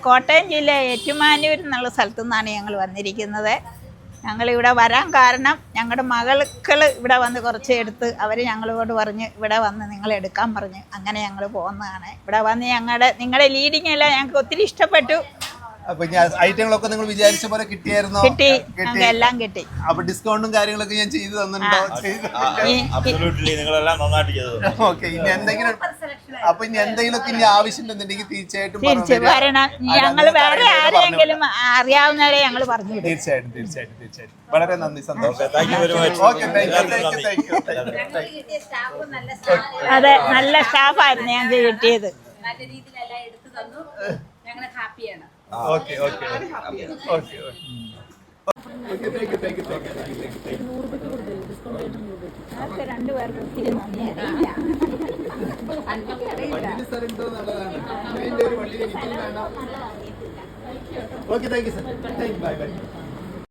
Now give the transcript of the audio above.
കോട്ടയം ജില്ല ഏറ്റുമാനൂർ എന്നുള്ള സ്ഥലത്തു നിന്നാണ് ഞങ്ങൾ വന്നിരിക്കുന്നത്. ഞങ്ങളിവിടെ വരാൻ കാരണം ഞങ്ങളുടെ മകൾക്കൾ ഇവിടെ വന്ന് കുറച്ച് എടുത്ത് അവർ ഞങ്ങളോട് പറഞ്ഞ് ഇവിടെ വന്ന് നിങ്ങൾ എടുക്കാൻ പറഞ്ഞ് അങ്ങനെ ഞങ്ങൾ പോകുന്നതാണ്. ഇവിടെ വന്ന് നിങ്ങളുടെ ലീഡിങ് എല്ലാം ഞങ്ങൾക്ക് ഒത്തിരി ഇഷ്ടപ്പെട്ടു. ഐറ്റങ്ങളൊക്കെ നിങ്ങൾ വിചാരിച്ച പോലെ കിട്ടിയായിരുന്നോ? കിട്ടി, എല്ലാം കിട്ടി. അപ്പൊ ഡിസ്കൗണ്ടും കാര്യങ്ങളൊക്കെ ഞാൻ ചെയ്തു തന്നിട്ടുണ്ടോ? ഓക്കെ. ഇനി എന്തെങ്കിലുമൊക്കെ ഇനി ആവശ്യമുണ്ടെന്നുണ്ടെങ്കിൽ തീർച്ചയായിട്ടും വരണം. ഞങ്ങൾ വേറെ ആരെങ്കിലും അറിയാവുന്നവരെ ഞങ്ങൾ പറഞ്ഞു. തീർച്ചയായിട്ടും വളരെ നന്ദി, സന്തോഷം. അതെ, നല്ല സ്റ്റാഫായിരുന്നു ഞങ്ങൾക്ക് കിട്ടിയത്. നല്ല രീതിയിലെല്ലാം എടുത്തു തന്നു. ഞങ്ങൾ ഹാപ്പിയാണ്. രണ്ടുപേർക്കും ഒത്തിരി okay, thank you sir. Bye bye.